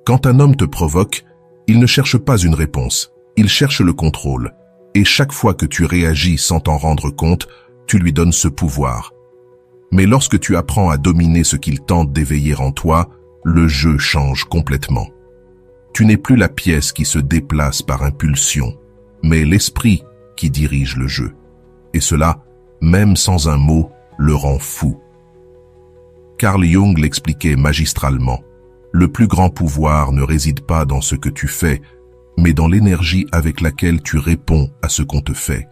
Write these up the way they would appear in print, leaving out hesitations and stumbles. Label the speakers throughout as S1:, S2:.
S1: Quand un homme te provoque, il ne cherche pas une réponse, il cherche le contrôle. Et chaque fois que tu réagis sans t'en rendre compte, tu lui donnes ce pouvoir. Mais lorsque tu apprends à dominer ce qu'il tente d'éveiller en toi, le jeu change complètement. Tu n'es plus la pièce qui se déplace par impulsion, mais l'esprit qui dirige le jeu. Et cela, même sans un mot, le rend fou. Carl Jung l'expliquait magistralement. Le plus grand pouvoir ne réside pas dans ce que tu fais, mais dans l'énergie avec laquelle tu réponds à ce qu'on te fait.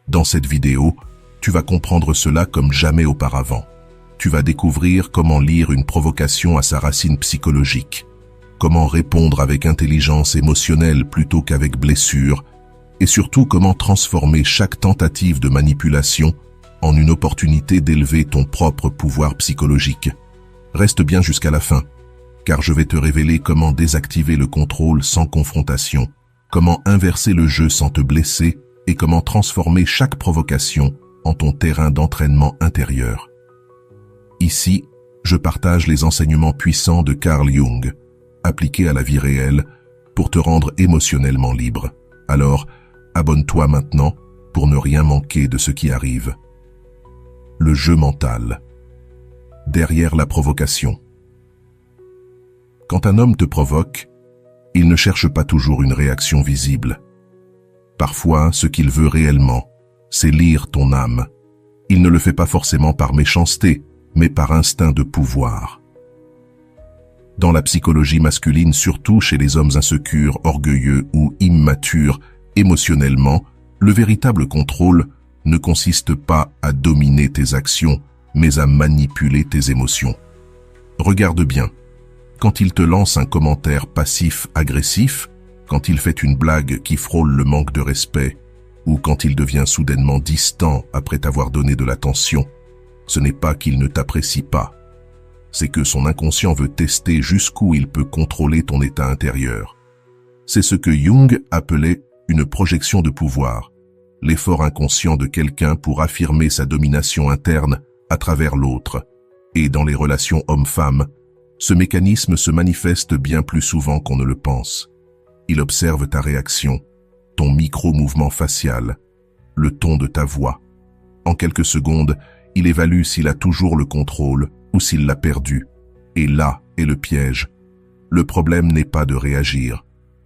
S1: Dans cette vidéo, tu vas comprendre cela comme jamais auparavant. Tu vas découvrir comment lire une provocation à sa racine psychologique, comment répondre avec intelligence émotionnelle plutôt qu'avec blessure, et surtout comment transformer chaque tentative de manipulation en une opportunité d'élever ton propre pouvoir psychologique. Reste bien jusqu'à la fin, car je vais te révéler comment désactiver le contrôle sans confrontation, comment inverser le jeu sans te blesser et comment transformer chaque provocation en ton terrain d'entraînement intérieur. Ici, je partage les enseignements puissants de Carl Jung, appliqués à la vie réelle, pour te rendre émotionnellement libre. Alors, abonne-toi maintenant pour ne rien manquer de ce qui arrive. Le jeu mental. Derrière la provocation. Quand un homme te provoque, il ne cherche pas toujours une réaction visible. Parfois, ce qu'il veut réellement, c'est lire ton âme. Il ne le fait pas forcément par méchanceté, mais par instinct de pouvoir. Dans la psychologie masculine, surtout chez les hommes insécures, orgueilleux ou immatures émotionnellement, le véritable contrôle ne consiste pas à dominer tes actions, mais à manipuler tes émotions. Regarde bien. Quand il te lance un commentaire passif-agressif, quand il fait une blague qui frôle le manque de respect, ou quand il devient soudainement distant après t'avoir donné de l'attention, ce n'est pas qu'il ne t'apprécie pas. C'est que son inconscient veut tester jusqu'où il peut contrôler ton état intérieur. C'est ce que Jung appelait une projection de pouvoir, l'effort inconscient de quelqu'un pour affirmer sa domination interne à travers l'autre. Et dans les relations homme-femme, ce mécanisme se manifeste bien plus souvent qu'on ne le pense. Il observe ta réaction, ton micro-mouvement facial, le ton de ta voix. En quelques secondes, il évalue s'il a toujours le contrôle ou s'il l'a perdu. Et là est le piège. Le problème n'est pas de réagir.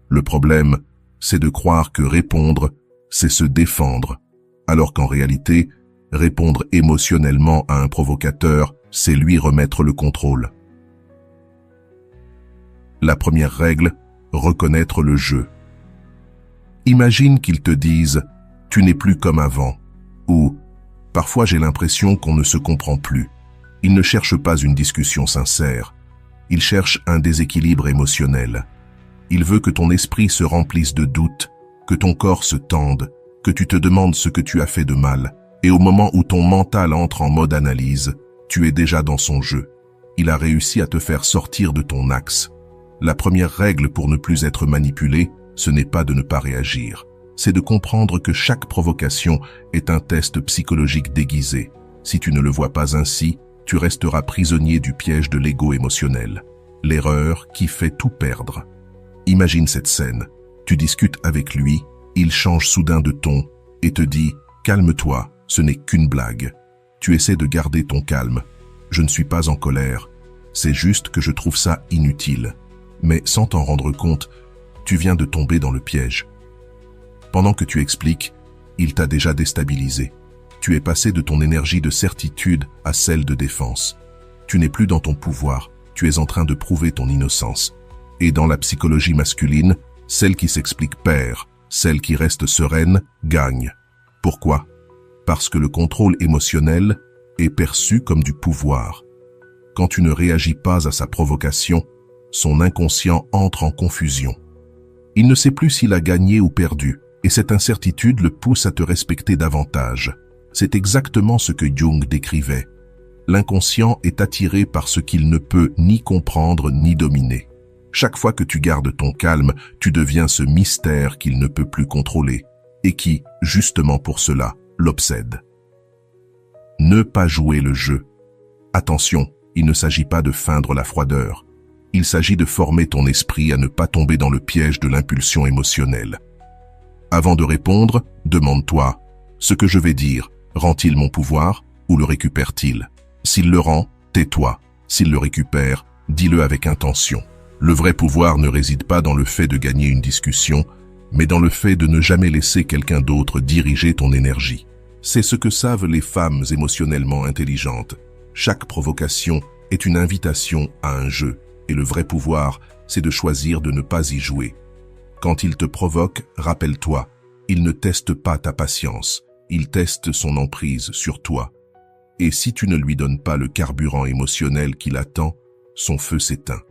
S1: Le problème, c'est de croire que répondre, c'est se défendre, alors qu'en réalité, répondre émotionnellement à un provocateur, c'est lui remettre le contrôle. La première règle, reconnaître le jeu. Imagine qu'ils te disent « tu n'es plus comme avant » ou « parfois j'ai l'impression qu'on ne se comprend plus ». Il ne cherche pas une discussion sincère, il cherche un déséquilibre émotionnel. Il veut que ton esprit se remplisse de doutes, que ton corps se tende, que tu te demandes ce que tu as fait de mal, et au moment où ton mental entre en mode analyse, tu es déjà dans son jeu. Il a réussi à te faire sortir de ton axe. La première règle pour ne plus être manipulé, ce n'est pas de ne pas réagir. C'est de comprendre que chaque provocation est un test psychologique déguisé. Si tu ne le vois pas ainsi, tu resteras prisonnier du piège de l'ego émotionnel. L'erreur qui fait tout perdre. Imagine cette scène. Tu discutes avec lui, il change soudain de ton et te dit « Calme-toi, ce n'est qu'une blague ». Tu essaies de garder ton calme. « Je ne suis pas en colère, c'est juste que je trouve ça inutile ». Mais sans t'en rendre compte, tu viens de tomber dans le piège. Pendant que tu expliques, il t'a déjà déstabilisé. Tu es passé de ton énergie de certitude à celle de défense. Tu n'es plus dans ton pouvoir, tu es en train de prouver ton innocence. Et dans la psychologie masculine, celle qui s'explique perd, celle qui reste sereine, gagne. Pourquoi? Parce que le contrôle émotionnel est perçu comme du pouvoir. Quand tu ne réagis pas à sa provocation, son inconscient entre en confusion. Il ne sait plus s'il a gagné ou perdu, et cette incertitude le pousse à te respecter davantage. C'est exactement ce que Jung décrivait. L'inconscient est attiré par ce qu'il ne peut ni comprendre ni dominer. Chaque fois que tu gardes ton calme, tu deviens ce mystère qu'il ne peut plus contrôler, et qui, justement pour cela, l'obsède. Ne pas jouer le jeu. Attention, il ne s'agit pas de feindre la froideur. Il s'agit de former ton esprit à ne pas tomber dans le piège de l'impulsion émotionnelle. Avant de répondre, demande-toi, ce que je vais dire, rend-il mon pouvoir ou le récupère-t-il? S'il le rend, tais-toi. S'il le récupère, dis-le avec intention. Le vrai pouvoir ne réside pas dans le fait de gagner une discussion, mais dans le fait de ne jamais laisser quelqu'un d'autre diriger ton énergie. C'est ce que savent les femmes émotionnellement intelligentes. Chaque provocation est une invitation à un jeu, et le vrai pouvoir, c'est de choisir de ne pas y jouer. Quand il te provoque, rappelle-toi, il ne teste pas ta patience, il teste son emprise sur toi. Et si tu ne lui donnes pas le carburant émotionnel qu'il attend, son feu s'éteint.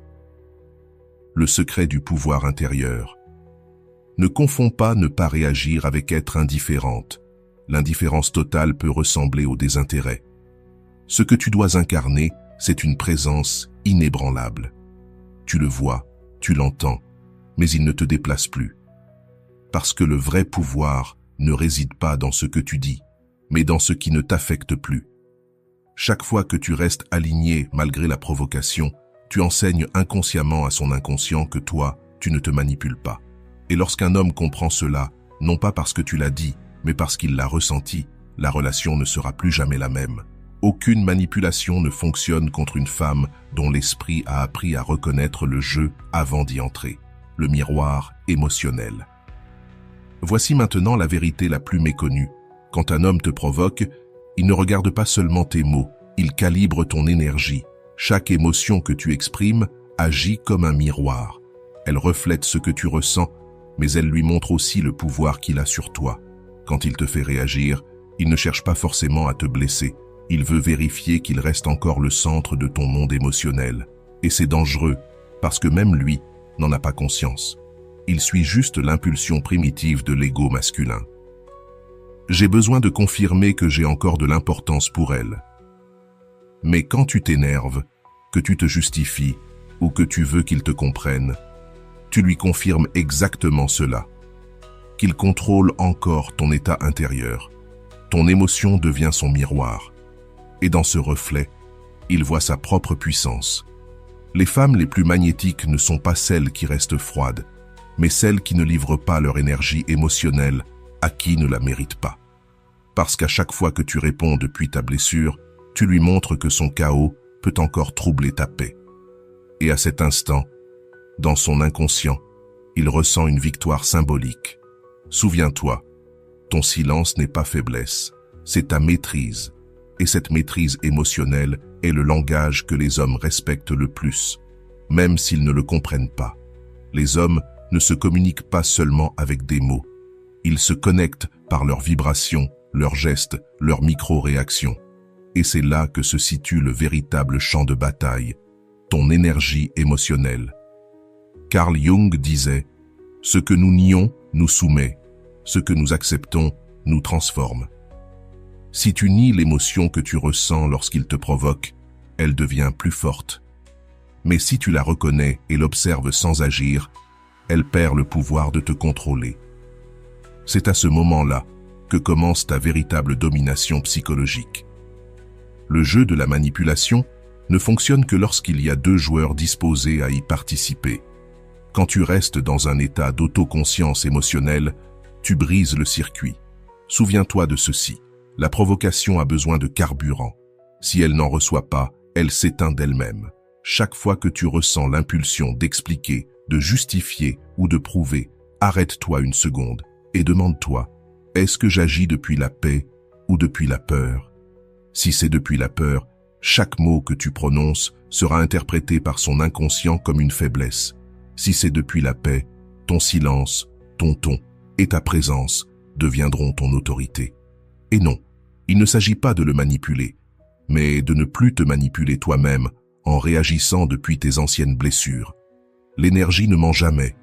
S1: Le secret du pouvoir intérieur. Ne confonds pas ne pas réagir avec être indifférente. L'indifférence totale peut ressembler au désintérêt. Ce que tu dois incarner, c'est une présence inébranlable. Tu le vois, tu l'entends, mais il ne te déplace plus. Parce que le vrai pouvoir ne réside pas dans ce que tu dis, mais dans ce qui ne t'affecte plus. Chaque fois que tu restes aligné malgré la provocation, tu enseignes inconsciemment à son inconscient que toi, tu ne te manipules pas. Et lorsqu'un homme comprend cela, non pas parce que tu l'as dit, mais parce qu'il l'a ressenti, la relation ne sera plus jamais la même. Aucune manipulation ne fonctionne contre une femme dont l'esprit a appris à reconnaître le jeu avant d'y entrer, le miroir émotionnel. Voici maintenant la vérité la plus méconnue. Quand un homme te provoque, il ne regarde pas seulement tes mots, il calibre ton énergie. Chaque émotion que tu exprimes agit comme un miroir. Elle reflète ce que tu ressens, mais elle lui montre aussi le pouvoir qu'il a sur toi. Quand il te fait réagir, il ne cherche pas forcément à te blesser. Il veut vérifier qu'il reste encore le centre de ton monde émotionnel. Et c'est dangereux, parce que même lui n'en a pas conscience. Il suit juste l'impulsion primitive de l'ego masculin. J'ai besoin de confirmer que j'ai encore de l'importance pour elle. Mais quand tu t'énerves, que tu te justifies ou que tu veux qu'il te comprenne, tu lui confirmes exactement cela. Qu'il contrôle encore ton état intérieur. Ton émotion devient son miroir. Et dans ce reflet, il voit sa propre puissance. Les femmes les plus magnétiques ne sont pas celles qui restent froides, mais celles qui ne livrent pas leur énergie émotionnelle à qui ne la mérite pas. Parce qu'à chaque fois que tu réponds depuis ta blessure, tu lui montres que son chaos peut encore troubler ta paix. Et à cet instant, dans son inconscient, il ressent une victoire symbolique. Souviens-toi, ton silence n'est pas faiblesse, c'est ta maîtrise. Et cette maîtrise émotionnelle est le langage que les hommes respectent le plus, même s'ils ne le comprennent pas. Les hommes ne se communiquent pas seulement avec des mots. Ils se connectent par leurs vibrations, leurs gestes, leurs micro-réactions. Et c'est là que se situe le véritable champ de bataille, ton énergie émotionnelle. Carl Jung disait « Ce que nous nions nous soumet, ce que nous acceptons nous transforme ». Si tu nies l'émotion que tu ressens lorsqu'il te provoque, elle devient plus forte. Mais si tu la reconnais et l'observes sans agir, elle perd le pouvoir de te contrôler. C'est à ce moment-là que commence ta véritable domination psychologique. Le jeu de la manipulation ne fonctionne que lorsqu'il y a deux joueurs disposés à y participer. Quand tu restes dans un état d'autoconscience émotionnelle, tu brises le circuit. Souviens-toi de ceci. La provocation a besoin de carburant. Si elle n'en reçoit pas, elle s'éteint d'elle-même. Chaque fois que tu ressens l'impulsion d'expliquer, de justifier ou de prouver, arrête-toi une seconde et demande-toi, est-ce que j'agis depuis la paix ou depuis la peur? Si c'est depuis la peur, chaque mot que tu prononces sera interprété par son inconscient comme une faiblesse. Si c'est depuis la paix, ton silence, ton ton et ta présence deviendront ton autorité. Et non, il ne s'agit pas de le manipuler, mais de ne plus te manipuler toi-même en réagissant depuis tes anciennes blessures. L'énergie ne ment jamais.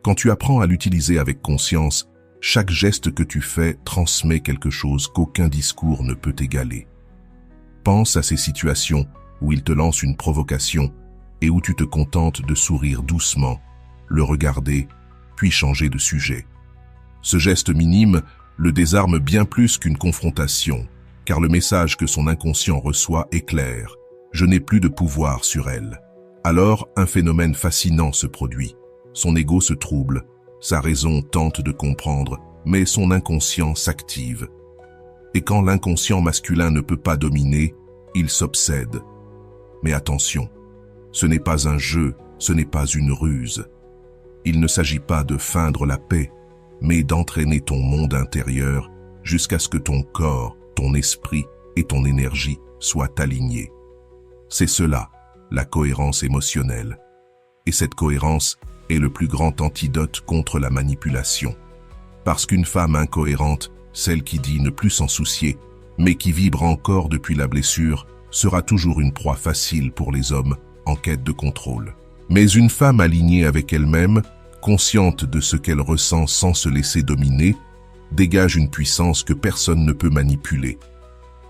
S1: Quand tu apprends à l'utiliser avec conscience, chaque geste que tu fais transmet quelque chose qu'aucun discours ne peut égaler. Pense à ces situations où il te lance une provocation et où tu te contentes de sourire doucement, le regarder, puis changer de sujet. Ce geste minime le désarme bien plus qu'une confrontation, car le message que son inconscient reçoit est clair. Je n'ai plus de pouvoir sur elle. Alors, un phénomène fascinant se produit. Son ego se trouble, sa raison tente de comprendre, mais son inconscient s'active. Et quand l'inconscient masculin ne peut pas dominer, il s'obsède. Mais attention, ce n'est pas un jeu, ce n'est pas une ruse. Il ne s'agit pas de feindre la paix, mais d'entraîner ton monde intérieur jusqu'à ce que ton corps, ton esprit et ton énergie soient alignés. C'est cela, la cohérence émotionnelle. Et cette cohérence est le plus grand antidote contre la manipulation. Parce qu'une femme incohérente, celle qui dit ne plus s'en soucier, mais qui vibre encore depuis la blessure, sera toujours une proie facile pour les hommes en quête de contrôle. Mais une femme alignée avec elle-même, consciente de ce qu'elle ressent sans se laisser dominer, dégage une puissance que personne ne peut manipuler.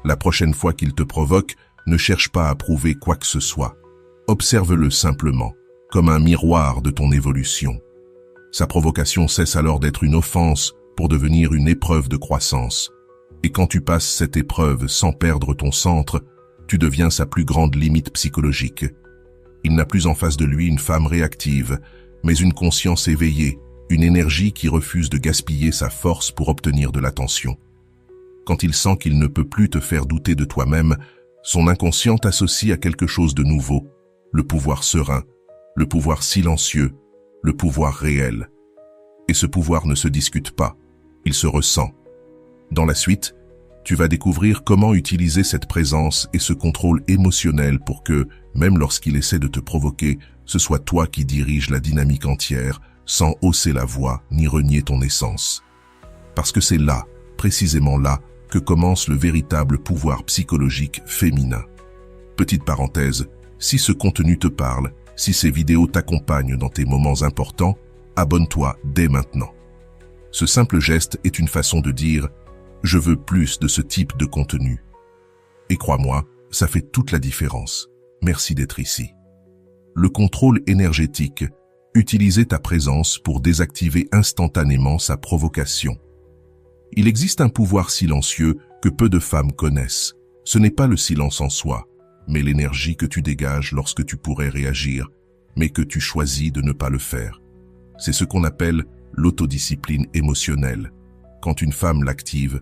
S1: La prochaine fois qu'il te provoque, ne cherche pas à prouver quoi que ce soit. Observe-le simplement, comme un miroir de ton évolution. Sa provocation cesse alors d'être une offense pour devenir une épreuve de croissance. Et quand tu passes cette épreuve sans perdre ton centre, tu deviens sa plus grande limite psychologique. Il n'a plus en face de lui une femme réactive, mais une conscience éveillée, une énergie qui refuse de gaspiller sa force pour obtenir de l'attention. Quand il sent qu'il ne peut plus te faire douter de toi-même, son inconscient t'associe à quelque chose de nouveau, le pouvoir serein, le pouvoir silencieux, le pouvoir réel. Et ce pouvoir ne se discute pas, il se ressent. Dans la suite, tu vas découvrir comment utiliser cette présence et ce contrôle émotionnel pour que, même lorsqu'il essaie de te provoquer, ce soit toi qui dirige la dynamique entière, sans hausser la voix ni renier ton essence. Parce que c'est là, précisément là, que commence le véritable pouvoir psychologique féminin. Petite parenthèse, si ce contenu te parle, si ces vidéos t'accompagnent dans tes moments importants, abonne-toi dès maintenant. Ce simple geste est une façon de dire « Je veux plus de ce type de contenu ». Et crois-moi, ça fait toute la différence. Merci d'être ici. Le contrôle énergétique, utiliser ta présence pour désactiver instantanément sa provocation. Il existe un pouvoir silencieux que peu de femmes connaissent. Ce n'est pas le silence en soi, mais l'énergie que tu dégages lorsque tu pourrais réagir, mais que tu choisis de ne pas le faire. C'est ce qu'on appelle l'autodiscipline émotionnelle. Quand une femme l'active,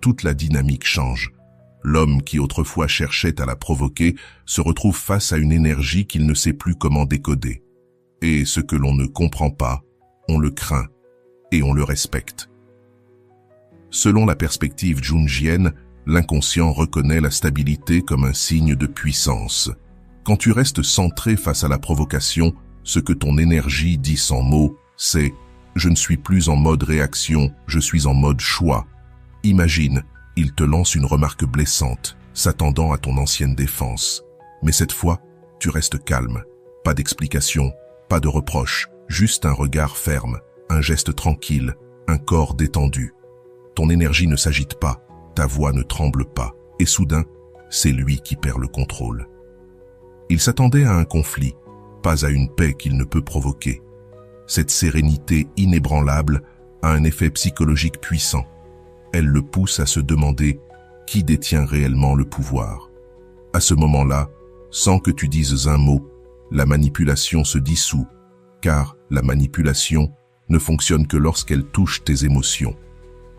S1: toute la dynamique change. L'homme qui autrefois cherchait à la provoquer se retrouve face à une énergie qu'il ne sait plus comment décoder. Et ce que l'on ne comprend pas, on le craint et on le respecte. Selon la perspective jungienne, l'inconscient reconnaît la stabilité comme un signe de puissance. Quand tu restes centré face à la provocation, ce que ton énergie dit sans mots, c'est « je ne suis plus en mode réaction, je suis en mode choix ». Imagine, il te lance une remarque blessante, s'attendant à ton ancienne défense. Mais cette fois, tu restes calme. Pas d'explication, pas de reproche, juste un regard ferme, un geste tranquille, un corps détendu. Ton énergie ne s'agite pas, ta voix ne tremble pas, et soudain, c'est lui qui perd le contrôle. Il s'attendait à un conflit, pas à une paix qu'il ne peut provoquer. Cette sérénité inébranlable a un effet psychologique puissant. Elle le pousse à se demander qui détient réellement le pouvoir. À ce moment-là, sans que tu dises un mot, la manipulation se dissout, car la manipulation ne fonctionne que lorsqu'elle touche tes émotions.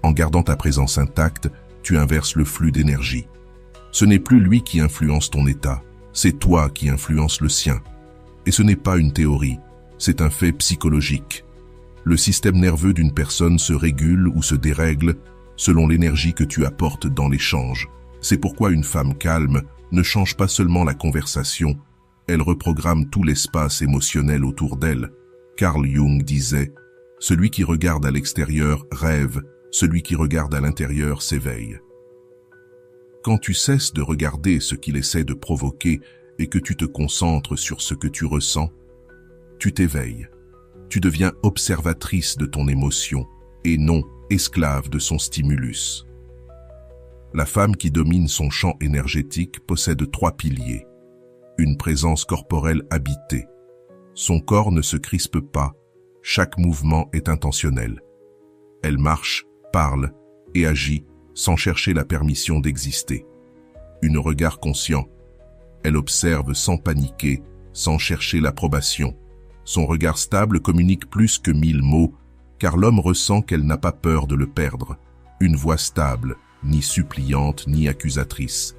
S1: En gardant ta présence intacte, tu inverses le flux d'énergie. Ce n'est plus lui qui influence ton état, c'est toi qui influences le sien. Et ce n'est pas une théorie, c'est un fait psychologique. Le système nerveux d'une personne se régule ou se dérègle selon l'énergie que tu apportes dans l'échange. C'est pourquoi une femme calme ne change pas seulement la conversation, elle reprogramme tout l'espace émotionnel autour d'elle. Carl Jung disait « Celui qui regarde à l'extérieur rêve, celui qui regarde à l'intérieur s'éveille ». Quand tu cesses de regarder ce qu'il essaie de provoquer et que tu te concentres sur ce que tu ressens, tu t'éveilles. Tu deviens observatrice de ton émotion et non esclave de son stimulus. La femme qui domine son champ énergétique possède 3 piliers. Une présence corporelle habitée. Son corps ne se crispe pas, chaque mouvement est intentionnel. Elle marche, parle et agit sans chercher la permission d'exister. Un regard conscient. Elle observe sans paniquer, sans chercher l'approbation. Son regard stable communique plus que 1000 mots, car l'homme ressent qu'elle n'a pas peur de le perdre. Une voix stable, ni suppliante ni accusatrice.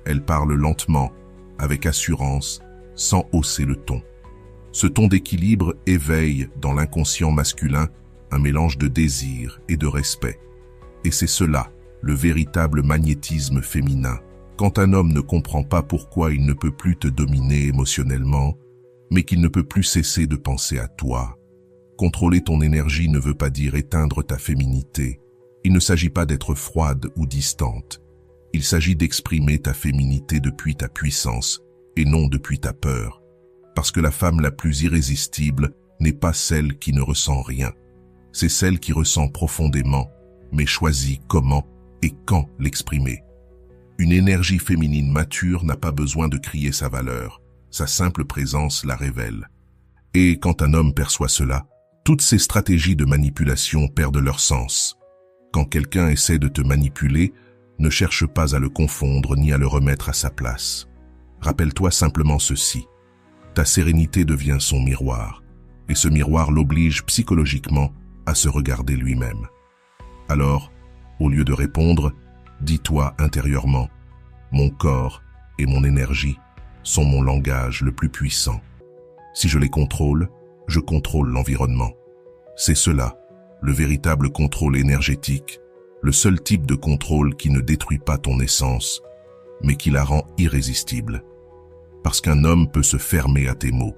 S1: Elle parle lentement, avec assurance, sans hausser le ton. Ce ton d'équilibre éveille dans l'inconscient masculin un mélange de désir et de respect. Et c'est cela, le véritable magnétisme féminin. Quand un homme ne comprend pas pourquoi il ne peut plus te dominer émotionnellement, mais qu'il ne peut plus cesser de penser à toi. Contrôler ton énergie ne veut pas dire éteindre ta féminité. Il ne s'agit pas d'être froide ou distante. Il s'agit d'exprimer ta féminité depuis ta puissance et non depuis ta peur. Parce que la femme la plus irrésistible n'est pas celle qui ne ressent rien. C'est celle qui ressent profondément, mais choisit comment et quand l'exprimer. Une énergie féminine mature n'a pas besoin de crier sa valeur. Sa simple présence la révèle. Et quand un homme perçoit cela, toutes ses stratégies de manipulation perdent leur sens. Quand quelqu'un essaie de te manipuler, ne cherche pas à le confondre ni à le remettre à sa place. Rappelle-toi simplement ceci. Ta sérénité devient son miroir, et ce miroir l'oblige psychologiquement à se regarder lui-même. Alors, au lieu de répondre, dis-toi intérieurement, mon corps et mon énergie sont mon langage le plus puissant. Si je les contrôle, je contrôle l'environnement. C'est cela, le véritable contrôle énergétique, le seul type de contrôle qui ne détruit pas ton essence, mais qui la rend irrésistible. Parce qu'un homme peut se fermer à tes mots,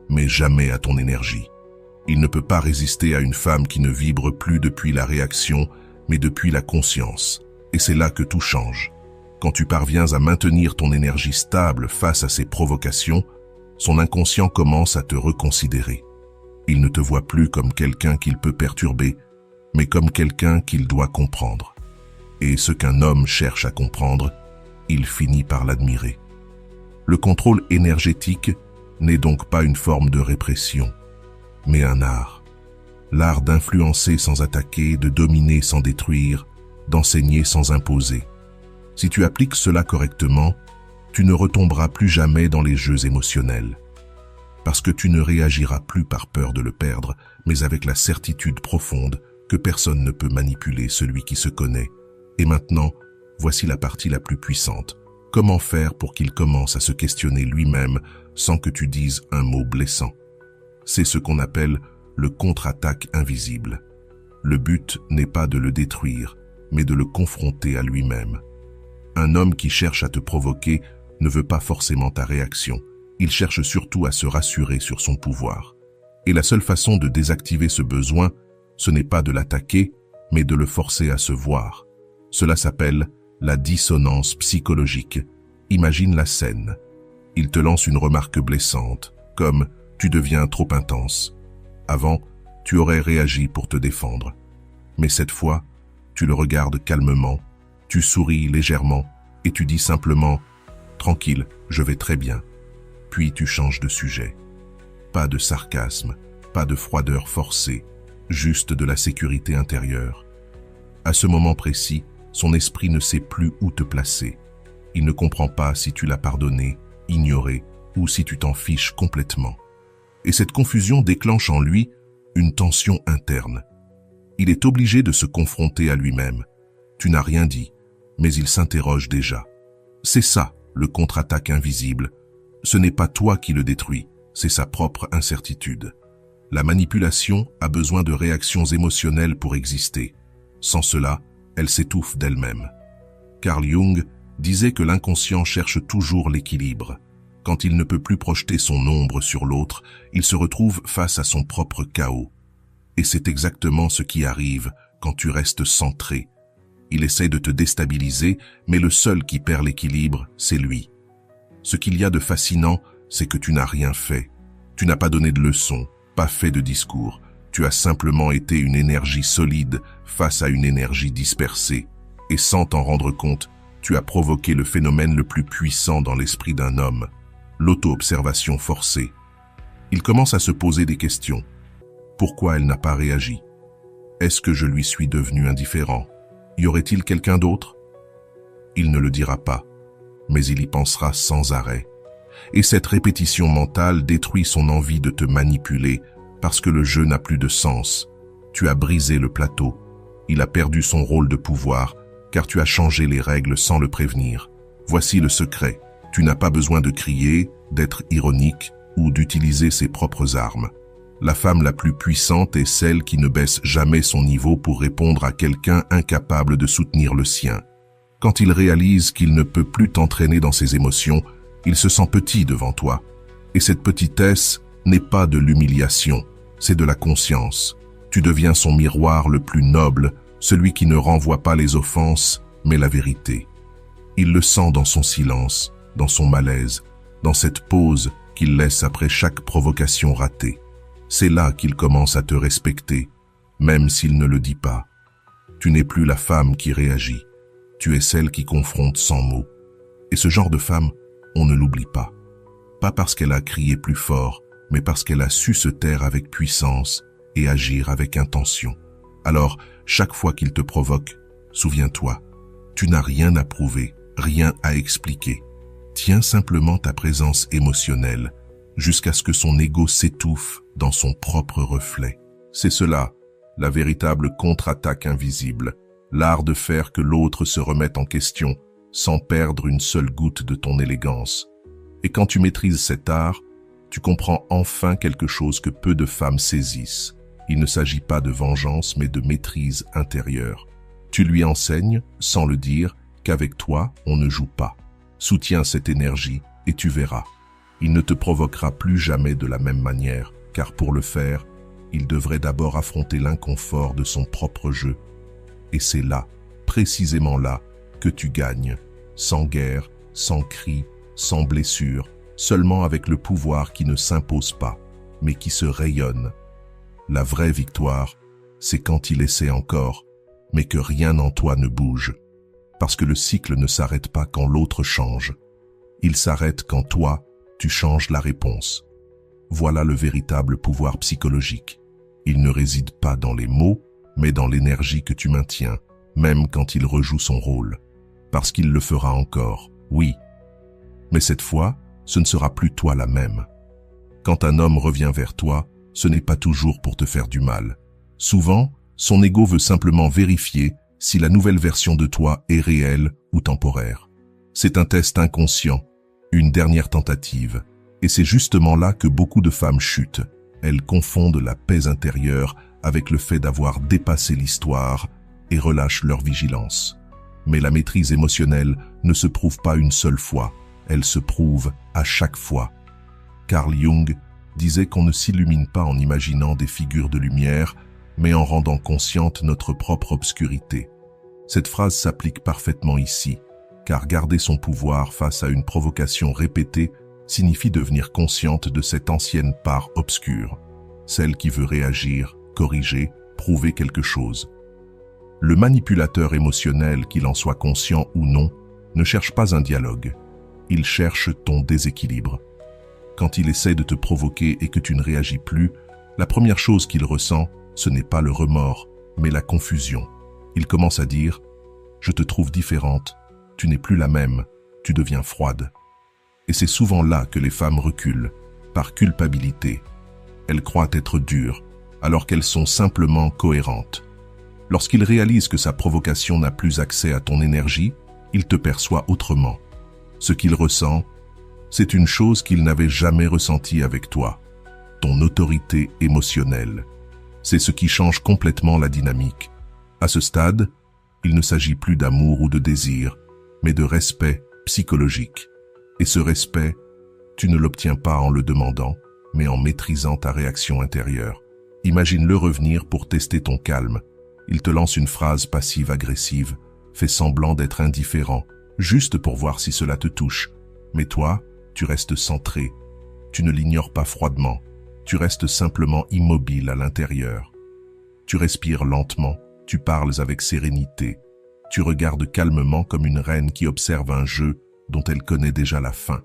S1: mais jamais à ton énergie. Il ne peut pas résister à une femme qui ne vibre plus depuis la réaction, mais depuis la conscience. Et c'est là que tout change. Quand tu parviens à maintenir ton énergie stable face à ses provocations, son inconscient commence à te reconsidérer. Il ne te voit plus comme quelqu'un qu'il peut perturber, mais comme quelqu'un qu'il doit comprendre. Et ce qu'un homme cherche à comprendre, il finit par l'admirer. Le contrôle énergétique n'est donc pas une forme de répression, mais un art. L'art d'influencer sans attaquer, de dominer sans détruire, d'enseigner sans imposer. Si tu appliques cela correctement, tu ne retomberas plus jamais dans les jeux émotionnels. Parce que tu ne réagiras plus par peur de le perdre, mais avec la certitude profonde que personne ne peut manipuler celui qui se connaît. Et maintenant, voici la partie la plus puissante. Comment faire pour qu'il commence à se questionner lui-même sans que tu dises un mot blessant? C'est ce qu'on appelle le contre-attaque invisible. Le but n'est pas de le détruire, mais de le confronter à lui-même. Un homme qui cherche à te provoquer ne veut pas forcément ta réaction. Il cherche surtout à se rassurer sur son pouvoir. Et la seule façon de désactiver ce besoin, ce n'est pas de l'attaquer, mais de le forcer à se voir. Cela s'appelle la dissonance psychologique. Imagine la scène. Il te lance une remarque blessante, comme « tu deviens trop intense ». Avant, tu aurais réagi pour te défendre. Mais cette fois, tu le regardes calmement, tu souris légèrement et tu dis simplement « tranquille, je vais très bien ». Puis tu changes de sujet. Pas de sarcasme, pas de froideur forcée, juste de la sécurité intérieure. À ce moment précis, son esprit ne sait plus où te placer. Il ne comprend pas si tu l'as pardonné, ignoré ou si tu t'en fiches complètement. Et cette confusion déclenche en lui une tension interne. Il est obligé de se confronter à lui-même. Tu n'as rien dit, mais il s'interroge déjà. C'est ça, le contre-attaque invisible. Ce n'est pas toi qui le détruis, c'est sa propre incertitude. La manipulation a besoin de réactions émotionnelles pour exister. Sans cela, elle s'étouffe d'elle-même. Carl Jung disait que l'inconscient cherche toujours l'équilibre. Quand il ne peut plus projeter son ombre sur l'autre, il se retrouve face à son propre chaos. Et c'est exactement ce qui arrive quand tu restes centré. Il essaie de te déstabiliser, mais le seul qui perd l'équilibre, c'est lui. Ce qu'il y a de fascinant, c'est que tu n'as rien fait. Tu n'as pas donné de leçons, pas fait de discours. Tu as simplement été une énergie solide face à une énergie dispersée. Et sans t'en rendre compte, tu as provoqué le phénomène le plus puissant dans l'esprit d'un homme, l'auto-observation forcée. Il commence à se poser des questions. Pourquoi elle n'a pas réagi? Est-ce que je lui suis devenu indifférent? Y aurait-il quelqu'un d'autre? Il ne le dira pas, mais il y pensera sans arrêt. Et cette répétition mentale détruit son envie de te manipuler parce que le jeu n'a plus de sens. Tu as brisé le plateau. Il a perdu son rôle de pouvoir car tu as changé les règles sans le prévenir. Voici le secret. Tu n'as pas besoin de crier, d'être ironique ou d'utiliser ses propres armes. La femme la plus puissante est celle qui ne baisse jamais son niveau pour répondre à quelqu'un incapable de soutenir le sien. Quand il réalise qu'il ne peut plus t'entraîner dans ses émotions, il se sent petit devant toi. Et cette petitesse n'est pas de l'humiliation, c'est de la conscience. Tu deviens son miroir le plus noble, celui qui ne renvoie pas les offenses, mais la vérité. Il le sent dans son silence, dans son malaise, dans cette pause qu'il laisse après chaque provocation ratée. C'est là qu'il commence à te respecter, même s'il ne le dit pas. Tu n'es plus la femme qui réagit, tu es celle qui confronte sans mots. Et ce genre de femme, on ne l'oublie pas. Pas parce qu'elle a crié plus fort, mais parce qu'elle a su se taire avec puissance et agir avec intention. Alors, chaque fois qu'il te provoque, souviens-toi, tu n'as rien à prouver, rien à expliquer. Tiens simplement ta présence émotionnelle, jusqu'à ce que son ego s'étouffe dans son propre reflet. C'est cela, la véritable contre-attaque invisible, l'art de faire que l'autre se remette en question, sans perdre une seule goutte de ton élégance. Et quand tu maîtrises cet art, tu comprends enfin quelque chose que peu de femmes saisissent. Il ne s'agit pas de vengeance, mais de maîtrise intérieure. Tu lui enseignes, sans le dire, qu'avec toi, on ne joue pas. Soutiens cette énergie et tu verras. Il ne te provoquera plus jamais de la même manière, car pour le faire, il devrait d'abord affronter l'inconfort de son propre jeu. Et c'est là, précisément là, que tu gagnes, sans guerre, sans cri, sans blessure, seulement avec le pouvoir qui ne s'impose pas, mais qui se rayonne. La vraie victoire, c'est quand il essaie encore, mais que rien en toi ne bouge, parce que le cycle ne s'arrête pas quand l'autre change. Il s'arrête quand toi, tu changes la réponse. Voilà le véritable pouvoir psychologique. Il ne réside pas dans les mots, mais dans l'énergie que tu maintiens, même quand il rejoue son rôle. Parce qu'il le fera encore, oui. Mais cette fois, ce ne sera plus toi la même. Quand un homme revient vers toi, ce n'est pas toujours pour te faire du mal. Souvent, son ego veut simplement vérifier si la nouvelle version de toi est réelle ou temporaire. C'est un test inconscient, une dernière tentative. Et c'est justement là que beaucoup de femmes chutent. Elles confondent la paix intérieure avec le fait d'avoir dépassé l'histoire et relâchent leur vigilance. Mais la maîtrise émotionnelle ne se prouve pas une seule fois, elle se prouve à chaque fois. Carl Jung disait qu'on ne s'illumine pas en imaginant des figures de lumière, mais en rendant consciente notre propre obscurité. Cette phrase s'applique parfaitement ici, car garder son pouvoir face à une provocation répétée signifie devenir consciente de cette ancienne part obscure, celle qui veut réagir, corriger, prouver quelque chose. Le manipulateur émotionnel, qu'il en soit conscient ou non, ne cherche pas un dialogue. Il cherche ton déséquilibre. Quand il essaie de te provoquer et que tu ne réagis plus, la première chose qu'il ressent, ce n'est pas le remords, mais la confusion. Il commence à dire « Je te trouve différente, tu n'es plus la même, tu deviens froide ». Et c'est souvent là que les femmes reculent, par culpabilité. Elles croient être dures, alors qu'elles sont simplement cohérentes. Lorsqu'il réalise que sa provocation n'a plus accès à ton énergie, il te perçoit autrement. Ce qu'il ressent, c'est une chose qu'il n'avait jamais ressentie avec toi, ton autorité émotionnelle. C'est ce qui change complètement la dynamique. À ce stade, il ne s'agit plus d'amour ou de désir, mais de respect psychologique. Et ce respect, tu ne l'obtiens pas en le demandant, mais en maîtrisant ta réaction intérieure. Imagine-le revenir pour tester ton calme. Il te lance une phrase passive-agressive, fait semblant d'être indifférent, juste pour voir si cela te touche. Mais toi, tu restes centré. Tu ne l'ignores pas froidement. Tu restes simplement immobile à l'intérieur. Tu respires lentement, tu parles avec sérénité. Tu regardes calmement comme une reine qui observe un jeu dont elle connaît déjà la fin.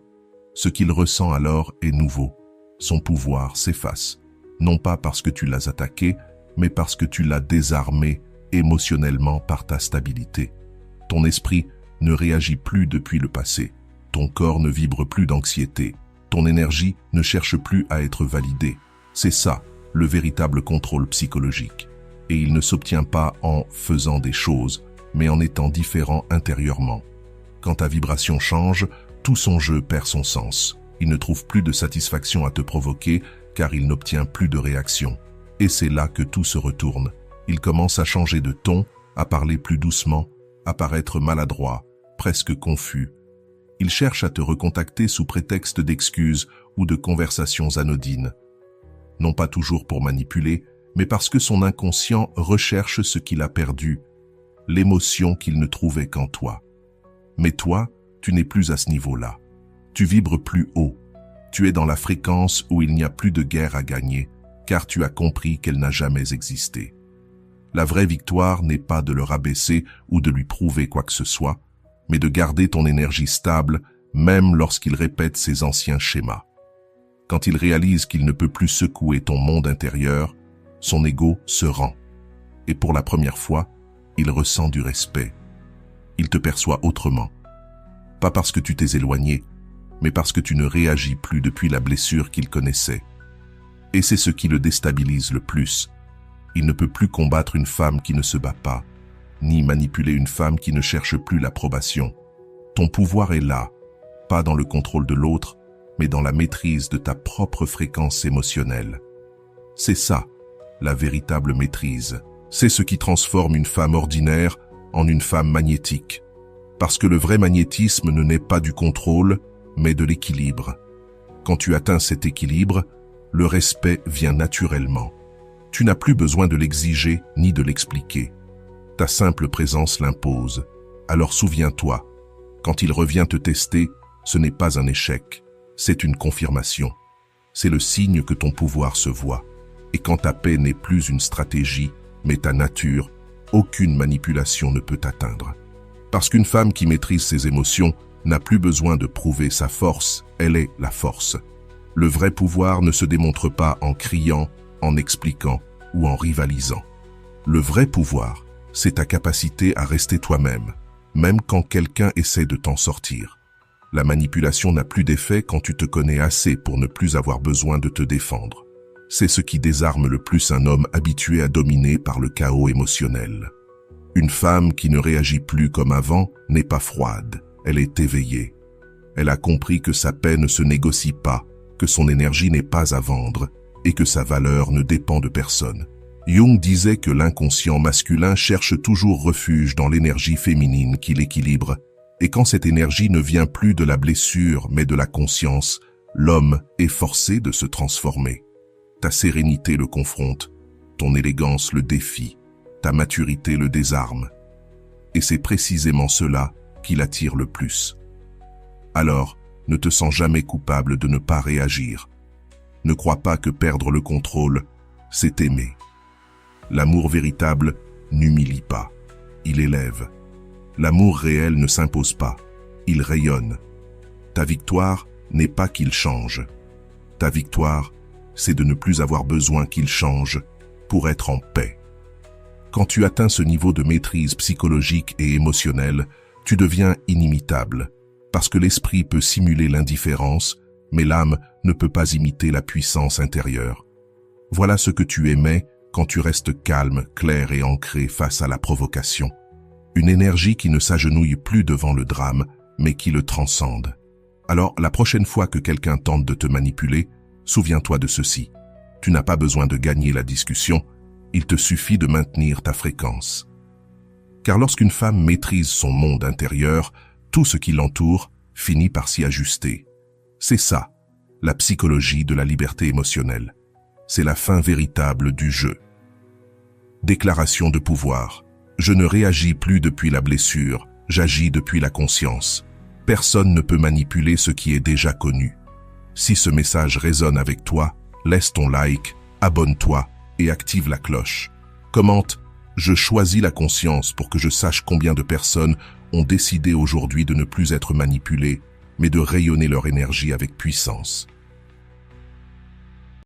S1: Ce qu'il ressent alors est nouveau. Son pouvoir s'efface, non pas parce que tu l'as attaqué, mais parce que tu l'as désarmé émotionnellement par ta stabilité. Ton esprit ne réagit plus depuis le passé. Ton corps ne vibre plus d'anxiété. Ton énergie ne cherche plus à être validée. C'est ça, le véritable contrôle psychologique. Et il ne s'obtient pas en faisant des choses, mais en étant différent intérieurement. Quand ta vibration change, tout son jeu perd son sens. Il ne trouve plus de satisfaction à te provoquer, car il n'obtient plus de réaction. Et c'est là que tout se retourne. Il commence à changer de ton, à parler plus doucement, à paraître maladroit, presque confus. Il cherche à te recontacter sous prétexte d'excuses ou de conversations anodines. Non pas toujours pour manipuler, mais parce que son inconscient recherche ce qu'il a perdu, l'émotion qu'il ne trouvait qu'en toi. Mais toi, tu n'es plus à ce niveau-là. Tu vibres plus haut. Tu es dans la fréquence où il n'y a plus de guerre à gagner, car tu as compris qu'elle n'a jamais existé. La vraie victoire n'est pas de le rabaisser ou de lui prouver quoi que ce soit, mais de garder ton énergie stable, même lorsqu'il répète ses anciens schémas. Quand il réalise qu'il ne peut plus secouer ton monde intérieur, son ego se rend. Et pour la première fois, il ressent du respect. Il te perçoit autrement. Pas parce que tu t'es éloigné, mais parce que tu ne réagis plus depuis la blessure qu'il connaissait. Et c'est ce qui le déstabilise le plus. Il ne peut plus combattre une femme qui ne se bat pas, ni manipuler une femme qui ne cherche plus l'approbation. Ton pouvoir est là, pas dans le contrôle de l'autre, mais dans la maîtrise de ta propre fréquence émotionnelle. C'est ça, la véritable maîtrise. C'est ce qui transforme une femme ordinaire en une femme magnétique. Parce que le vrai magnétisme ne naît pas du contrôle, mais de l'équilibre. Quand tu atteins cet équilibre, le respect vient naturellement. Tu n'as plus besoin de l'exiger ni de l'expliquer. Ta simple présence l'impose. Alors souviens-toi, quand il revient te tester, ce n'est pas un échec, c'est une confirmation. C'est le signe que ton pouvoir se voit. Et quand ta paix n'est plus une stratégie, mais ta nature, aucune manipulation ne peut t'atteindre. Parce qu'une femme qui maîtrise ses émotions n'a plus besoin de prouver sa force, elle est la force. Le vrai pouvoir ne se démontre pas en criant, en expliquant ou en rivalisant. Le vrai pouvoir, c'est ta capacité à rester toi-même, même quand quelqu'un essaie de t'en sortir. La manipulation n'a plus d'effet quand tu te connais assez pour ne plus avoir besoin de te défendre. C'est ce qui désarme le plus un homme habitué à dominer par le chaos émotionnel. Une femme qui ne réagit plus comme avant n'est pas froide, elle est éveillée. Elle a compris que sa paix ne se négocie pas, que son énergie n'est pas à vendre et que sa valeur ne dépend de personne. Jung disait que l'inconscient masculin cherche toujours refuge dans l'énergie féminine qui l'équilibre, et quand cette énergie ne vient plus de la blessure mais de la conscience, l'homme est forcé de se transformer. Ta sérénité le confronte, ton élégance le défie, ta maturité le désarme. Et c'est précisément cela qui l'attire le plus. Alors, ne te sens jamais coupable de ne pas réagir. Ne crois pas que perdre le contrôle, c'est aimer. L'amour véritable n'humilie pas, il élève. L'amour réel ne s'impose pas, il rayonne. Ta victoire n'est pas qu'il change. Ta victoire, c'est de ne plus avoir besoin qu'il change pour être en paix. Quand tu atteins ce niveau de maîtrise psychologique et émotionnelle, tu deviens inimitable, parce que l'esprit peut simuler l'indifférence, mais l'âme ne peut pas imiter la puissance intérieure. Voilà ce que tu émets quand tu restes calme, clair et ancré face à la provocation. Une énergie qui ne s'agenouille plus devant le drame, mais qui le transcende. Alors, la prochaine fois que quelqu'un tente de te manipuler, souviens-toi de ceci. Tu n'as pas besoin de gagner la discussion, il te suffit de maintenir ta fréquence. Car lorsqu'une femme maîtrise son monde intérieur, tout ce qui l'entoure finit par s'y ajuster. C'est ça, la psychologie de la liberté émotionnelle. C'est la fin véritable du jeu. Déclaration de pouvoir. Je ne réagis plus depuis la blessure, j'agis depuis la conscience. Personne ne peut manipuler ce qui est déjà connu. Si ce message résonne avec toi, laisse ton like, abonne-toi et active la cloche. Commente « Je choisis la conscience pour que je sache combien de personnes ont décidé aujourd'hui de ne plus être manipulées, mais de rayonner leur énergie avec puissance. »